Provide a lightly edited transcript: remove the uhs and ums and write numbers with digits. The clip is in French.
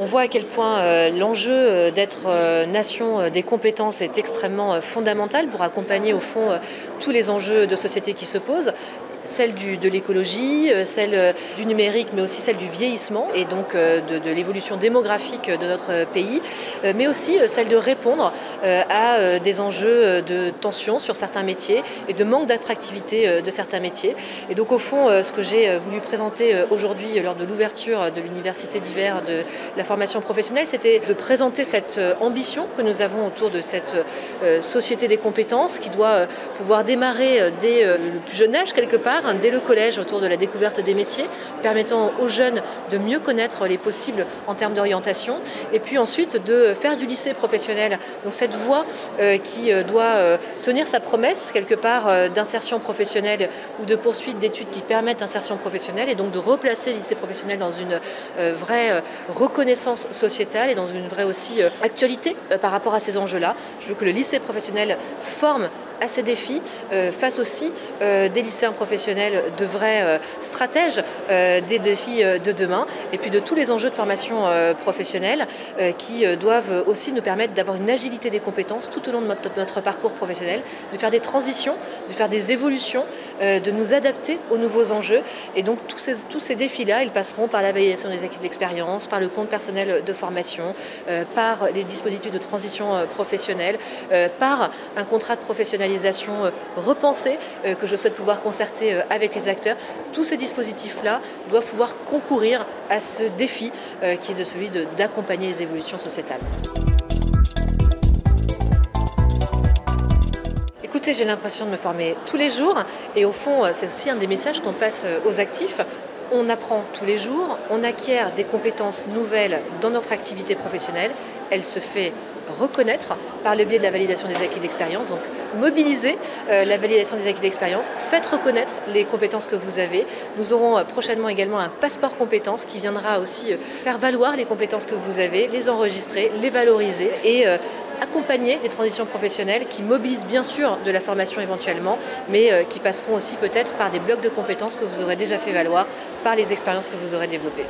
voit à quel point l'enjeu d'être nation des compétences est extrêmement fondamental pour accompagner au fond tous les enjeux de société qui se posent. Celle de l'écologie, celle du numérique, mais aussi celle du vieillissement et donc de l'évolution démographique de notre pays, mais aussi celle de répondre à des enjeux de tension sur certains métiers et de manque d'attractivité de certains métiers. Et donc au fond, ce que j'ai voulu présenter aujourd'hui lors de l'ouverture de l'université d'hiver de la formation professionnelle, c'était de présenter cette ambition que nous avons autour de cette société des compétences qui doit pouvoir démarrer dès le plus jeune âge quelque part, dès le collège autour de la découverte des métiers, permettant aux jeunes de mieux connaître les possibles en termes d'orientation, et puis ensuite de faire du lycée professionnel, donc cette voie qui doit tenir sa promesse quelque part d'insertion professionnelle ou de poursuite d'études qui permettent l'insertion professionnelle, et donc de replacer le lycée professionnel dans une vraie reconnaissance sociétale et dans une vraie aussi actualité par rapport à ces enjeux-là. Je veux que le lycée professionnel forme à ces défis, face aussi des lycéens professionnels de vrais stratèges des défis de demain, et puis de tous les enjeux de formation professionnelle qui doivent aussi nous permettre d'avoir une agilité des compétences tout au long de notre parcours professionnel, de faire des transitions, de faire des évolutions, de nous adapter aux nouveaux enjeux. Et donc tous ces défis-là, ils passeront par la validation des acquis d'expérience, par le compte personnel de formation, par les dispositifs de transition professionnelle, par un contrat de professionnalisation repensé que je souhaite pouvoir concerter avec les acteurs. Tous ces dispositifs-là doivent pouvoir concourir à ce défi qui est de celui d'accompagner les évolutions sociétales. Écoutez, j'ai l'impression de me former tous les jours et au fond, c'est aussi un des messages qu'on passe aux actifs. On apprend tous les jours, on acquiert des compétences nouvelles dans notre activité professionnelle. Elle se fait reconnaître par le biais de la validation des acquis d'expérience. Donc mobilisez la validation des acquis d'expérience, faites reconnaître les compétences que vous avez. Nous aurons prochainement également un passeport compétences qui viendra aussi faire valoir les compétences que vous avez, les enregistrer, les valoriser et accompagner des transitions professionnelles qui mobilisent bien sûr de la formation éventuellement, mais qui passeront aussi peut-être par des blocs de compétences que vous aurez déjà fait valoir par les expériences que vous aurez développées.